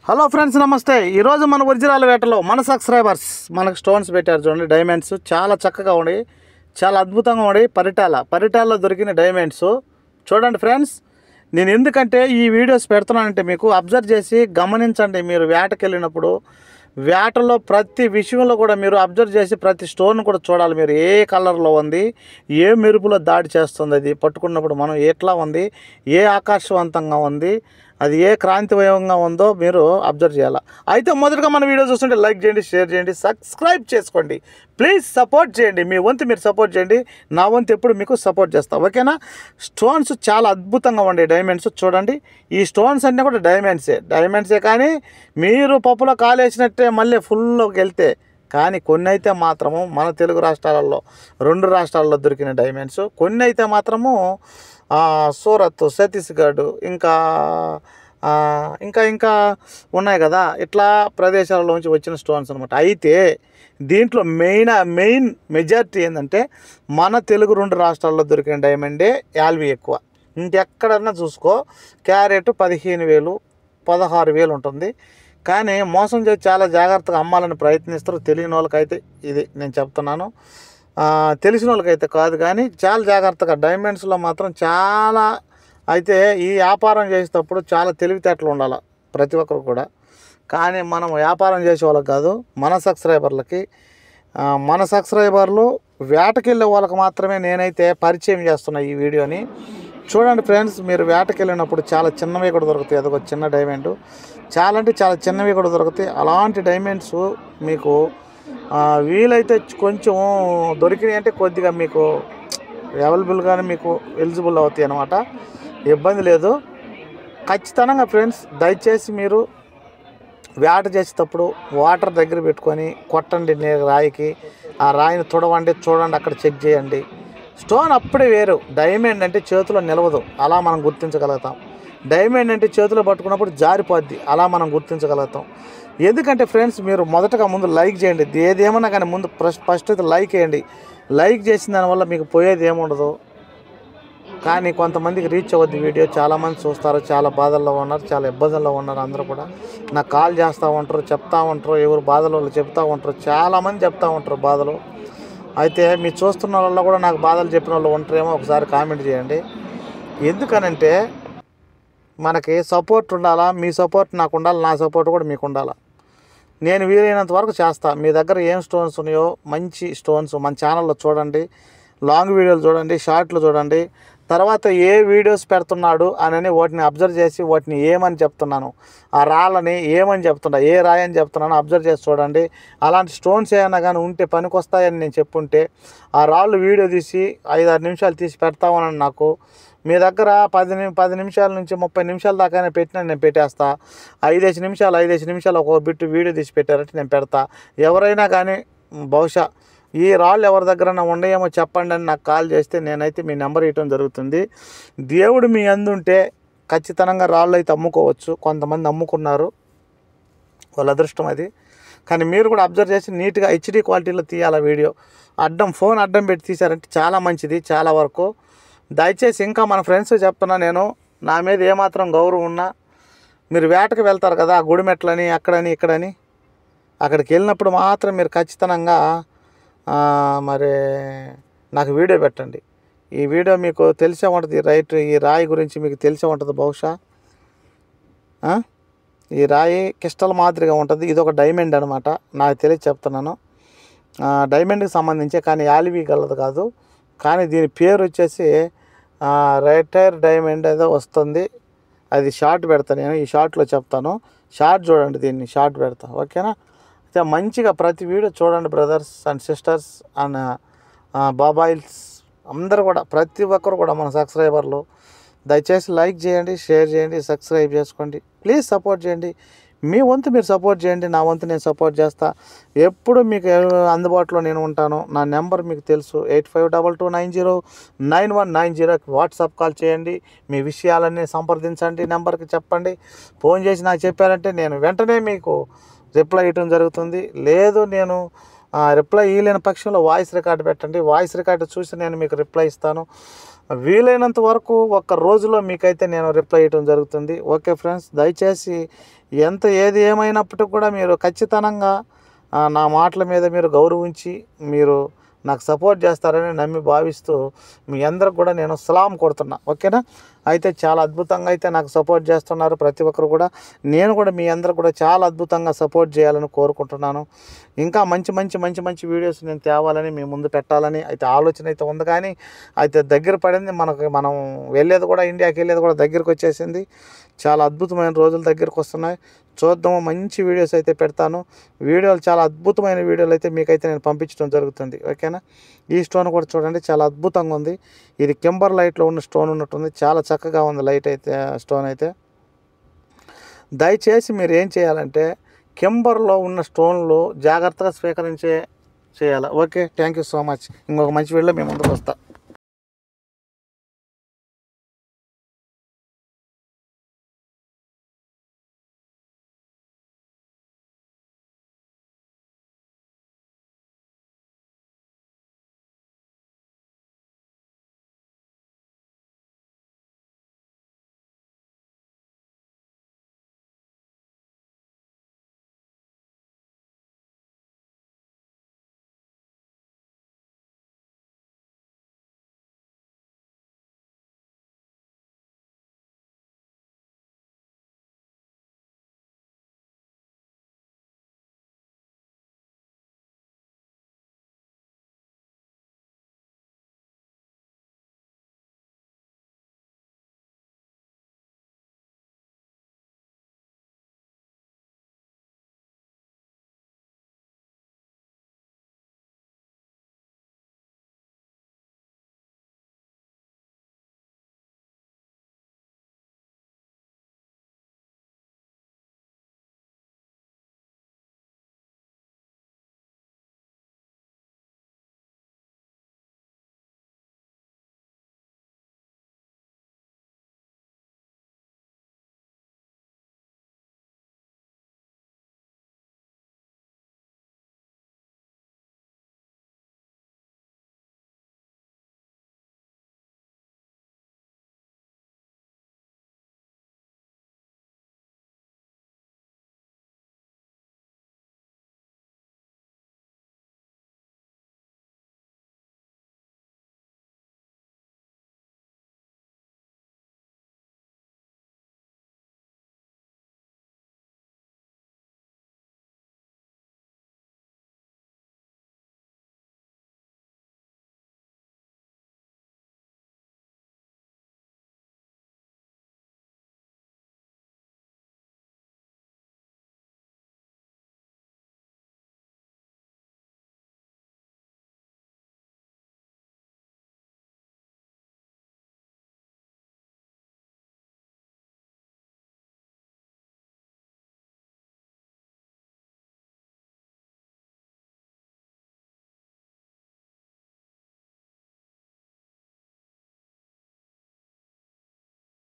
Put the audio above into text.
Hello friends, నమస్తే. ఈరోజు మన ఒరిజినల్ వేటలో మన సబ్స్క్రైబర్స్ మనకు స్టోన్స్ పెట్టారు చూడండి. డైమండ్స్ చాలా చక్కగా ఉన్నాయి, చాలా అద్భుతంగా ఉన్నాయి. పరిటాలలో దొరికిన డైమండ్స్ చూడండి ఫ్రెండ్స్. నేను ఎందుకంటే ఈ వీడియోస్ పెడుతున్నానంటే మీకు అబ్జర్వ్ చేసి గమనించండి. మీరు వేటకి వెళ్ళినప్పుడు వేటలో ప్రతి విషయంలో కూడా మీరు అబ్జర్వ్ చేసి ప్రతి స్టోన్ కూడా చూడాలి. మీరు ఏ కలర్లో ఉంది, ఏ మెరుపులో దాడి చేస్తుంది, అది పట్టుకున్నప్పుడు మనం ఎట్లా ఉంది, ఏ ఆకర్షవంతంగా ఉంది, అది ఏ క్రాంతివయంగా ఉందో మీరు అబ్జర్వ్ చేయాలి. అయితే మొదటగా మన వీడియో చూస్తుంటే లైక్ చేయండి, షేర్ చేయండి, సబ్స్క్రైబ్ చేసుకోండి. ప్లీజ్ సపోర్ట్ చేయండి. మీ వంతు మీరు సపోర్ట్ చేయండి, నా వంతు ఎప్పుడు మీకు సపోర్ట్ చేస్తాం, ఓకేనా? స్టోన్స్ చాలా అద్భుతంగా ఉండే డైమండ్స్ చూడండి. ఈ స్టోన్స్ అన్నీ కూడా డైమండ్సే కానీ మీరు పప్పులో కాలేసినట్టే మళ్ళీ ఫుల్లోకి వెళ్తే కానీ కొన్ని అయితే మాత్రము మన తెలుగు రాష్ట్రాలలో 2 రాష్ట్రాల్లో దొరికిన డైమండ్స్, కొన్ని అయితే మాత్రము సూరత్, ఛత్తీస్గఢ్ ఇంకా ఇంకా ఉన్నాయి కదా, ఇట్లా ప్రదేశాలలోంచి వచ్చిన స్టోన్స్ అనమాట. అయితే దీంట్లో మెయిన్ మెజారిటీ ఏంటంటే మన తెలుగు 2 రాష్ట్రాల్లో దొరికిన డైమండే వాల్యూ ఎక్కువ. ఇంకెక్కడన్నా చూసుకో క్యారెట్ 15,000 16,000 ఉంటుంది. కానీ మోసం చేసి చాలా జాగ్రత్తగా అమ్మాలని ప్రయత్నిస్తారు. తెలియని వాళ్ళకైతే ఇది నేను చెప్తున్నాను, తెలిసిన వాళ్ళకైతే కాదు. కానీ చాలా జాగ్రత్తగా డైమండ్స్లో మాత్రం చాలా అయితే ఈ వ్యాపారం చేసేటప్పుడు చాలా తెలివితేటలు ఉండాలి ప్రతి ఒక్కరు కూడా. కానీ మనం వ్యాపారం చేసే వాళ్ళకి కాదు, మన సబ్స్క్రైబర్లు వేటకెళ్ళే వాళ్ళకి మాత్రమే నేనైతే పరిచయం చేస్తున్నా ఈ వీడియోని. చూడండి ఫ్రెండ్స్, మీరు వేటకి వెళ్ళినప్పుడు చాలా చిన్నవి కూడా దొరుకుతాయి. అదొక చిన్న డైమండ్, చాలా అంటే చాలా చిన్నవి కూడా దొరుకుతాయి. అలాంటి డైమండ్స్ మీకు వీలైతే కొంచెం దొరికినాయి అంటే కొద్దిగా మీకు అవైలబుల్గానే మీకు ఎలిజిబుల్ అవుతాయి అన్నమాట, ఇబ్బంది లేదు. ఖచ్చితంగా ఫ్రెండ్స్, దయచేసి మీరు వేట చేసేటప్పుడు వాటర్ దగ్గర పెట్టుకొని కొట్టండి రాయికి. ఆ రాయిని తుడవండి, చూడండి, అక్కడ చెక్ చేయండి. స్టోన్ అప్పుడే వేరు. డైమండ్ అంటే చేతిలో నిలవదు, అలా మనం గుర్తించగలుగుతాం. డైమండ్ అంటే చేతిలో పట్టుకున్నప్పుడు జారిపోద్ది, అలా మనం గుర్తించగలుగుతాం. ఎందుకంటే ఫ్రెండ్స్, మీరు మొదటగా ముందు లైక్ చేయండి. ఏదేమన్నా కానీ ముందు ఫస్ట్ అయితే లైక్ చేయండి. లైక్ చేసిన దానివల్ల మీకు పోయేది ఏముండదు. కానీ కొంతమందికి రీచ్ అవ్వద్ది వీడియో. చాలామంది చూస్తారు, చాలా బాధల్లో ఉన్నారు, చాలా ఇబ్బందుల్లో ఉన్నారు. అందరూ కూడా నాకు కాల్ చేస్తూ ఉంటారు, చెప్తా ఉంటారు, ఎవరు బాధలు వాళ్ళు చెప్తూ ఉంటారు. చాలామంది చెప్తూ ఉంటారు బాధలు. అయితే మీరు చూస్తున్న వాళ్ళు కూడా నాకు బాధలు చెప్పిన వాళ్ళు ఉంటారేమో, ఒకసారి కామెంట్ చేయండి. ఎందుకనంటే మనకి సపోర్ట్ ఉండాలా. మీ సపోర్ట్ నాకు ఉండాలి, నా సపోర్ట్ కూడా మీకు ఉండాలా. నేను వీలైనంత వరకు చేస్తా. మీ దగ్గర ఏం స్టోన్స్ ఉన్నాయో మంచి స్టోన్స్ మన ఛానల్లో చూడండి, లాంగ్ వీడియోలు చూడండి, షార్ట్లు చూడండి. తర్వాత ఏ వీడియోస్ పెడుతున్నాడు అని వాటిని అబ్జర్వ్ చేసి వాటిని ఏమని చెప్తున్నాను, ఆ రాళ్ళని ఏమని చెప్తున్నా, ఏ రాయని చెప్తున్నాను అబ్జర్వ్ చేసి చూడండి. అలాంటి స్టోన్స్ ఏమైనా కానీ ఉంటే పనికొస్తాయని నేను చెప్పుంటే ఆ రాళ్ళు వీడియో తీసి 5-6 నిమిషాలు తీసి పెడతామని నాకు మీ దగ్గర 10 నిమిషాల నుంచి 30 నిమిషాల దాకానే పెట్టినా నేను పెట్టేస్తా. 5 నిమిషాలు ఒక బిట్టు వీడియో తీసి పెట్టారంటే నేను పెడతా. ఎవరైనా కానీ బహుశా ఈ రాళ్ళు ఎవరి దగ్గర ఉండయేమో చెప్పండి అని నాకు కాల్ చేస్తే నేనైతే మీ నెంబర్ ఇవ్వడం జరుగుతుంది. దేవుడు మీ అందుంటే ఖచ్చితంగా రాళ్ళు అయితే అమ్ముకోవచ్చు. కొంతమంది అమ్ముకున్నారు, వాళ్ళ అదృష్టం అది. కానీ మీరు కూడా అబ్జర్వ్ చేసి నీట్గా HD క్వాలిటీలో తీయాలి వీడియో. ఫోన్ అడ్డం పెట్టి తీశారంటే చాలా మంచిది, చాలా వరకు. దయచేసి ఇంకా మన ఫ్రెండ్స్ చెప్తున్నా, నేను నా మీద ఏమాత్రం గౌరవం ఉన్నా మీరు వేటకు వెళ్తారు కదా, గుడిమెట్లని అక్కడని ఇక్కడని, అక్కడికి వెళ్ళినప్పుడు మాత్రం మీరు ఖచ్చితంగా మరి నాకు వీడియో పెట్టండి. ఈ వీడియో మీకు తెలిసే ఉంటుంది, రైట్? ఈ రాయి గురించి మీకు తెలిసే ఉంటుంది బహుశా. ఈ రాయి క్రిస్టల్ మాదిరిగా ఉంటుంది. ఇది ఒక డైమండ్ అనమాట, నాకు తెలిసి చెప్తున్నాను. డైమండ్కి సంబంధించే, కానీ యాలివి గలది కాదు. కానీ దీని పేరు వచ్చేసి రైటైర్ డైమండ్ ఏదో వస్తుంది. అది షార్ట్ పెడతా, నేను ఈ షార్ట్లో చెప్తాను. షార్ట్ చూడండి, దీన్ని షార్ట్ పెడతా, ఓకేనా? అయితే మంచిగా ప్రతి వీడియో చూడండి బ్రదర్స్ అండ్ సిస్టర్స్ అండ్ బాబాయిల్స్ అందరూ కూడా, ప్రతి ఒక్కరు కూడా మన సబ్స్క్రైబర్లు. దయచేసి లైక్ చేయండి, షేర్ చేయండి, సబ్స్క్రైబ్ చేసుకోండి. ప్లీజ్ సపోర్ట్ చేయండి. మీ వంతు మీరు సపోర్ట్ చేయండి, నా వంతు నేను సపోర్ట్ చేస్తా. ఎప్పుడు మీకు అందుబాటులో నేను ఉంటాను. నా నెంబర్ మీకు తెలుసు, 8522909190. వాట్సాప్ కాల్ చేయండి, మీ విషయాలన్నీ సంప్రదించండి, నెంబర్కి చెప్పండి. ఫోన్ చేసి నాకు చెప్పారంటే నేను వెంటనే మీకు రిప్లై ఇవ్వడం జరుగుతుంది. లేదు నేను రిప్లై ఇవ్వలేని పక్షంలో వాయిస్ రికార్డు పెట్టండి, వాయిస్ రికార్డు చూసి నేను మీకు రిప్లై ఇస్తాను. వీలైనంత వరకు ఒక్క రోజులో మీకైతే నేను రిప్లై ఇవ్వడం జరుగుతుంది. ఓకే ఫ్రెండ్స్, దయచేసి ఏది ఏమైనప్పటికీ కూడా మీరు ఖచ్చితంగా నా మాటల మీద మీరు గౌరవించి మీరు నాకు సపోర్ట్ చేస్తారని నమ్మి భావిస్తూ మీ అందరికి కూడా నేను సలాం కొడుతున్నా. ఓకేనా? అయితే చాలా అద్భుతంగా అయితే నాకు సపోర్ట్ చేస్తున్నారు ప్రతి ఒక్కరు కూడా. నేను కూడా మీ అందరూ కూడా చాలా అద్భుతంగా సపోర్ట్ చేయాలని కోరుకుంటున్నాను. ఇంకా మంచి వీడియోస్ నేను తేవాలని మీ ముందు పెట్టాలని అయితే ఆలోచన అయితే ఉంది. కానీ అయితే దగ్గర పడింది, మనం వెళ్ళేది కూడా, ఇండియాకి వెళ్ళేది కూడా దగ్గరికి వచ్చేసింది. చాలా అద్భుతమైన రోజులు దగ్గరికి వస్తున్నాయి. చూద్దాము, మంచి వీడియోస్ అయితే పెడతాను. వీడియోలు చాలా అద్భుతమైన వీడియోలు అయితే మీకైతే నేను పంపించడం జరుగుతుంది. ఓకేనా? ఈ స్టోన్ కూడా చూడండి, చాలా అద్భుతంగా ఉంది. ఇది కింబర్ లైట్లో ఉన్న స్టోన్ ఉన్నట్టుంది. చాలా చక్కగా ఉంది లైట్ అయితే, స్టోన్ అయితే. దయచేసి మీరు ఏం చేయాలంటే కింబర్లో ఉన్న స్టోన్లు జాగ్రత్తగా చేయాలి. Okay, thank you so much. ఇంకొక మంచి వీడియోలో మేము ముందుకు వస్తాం.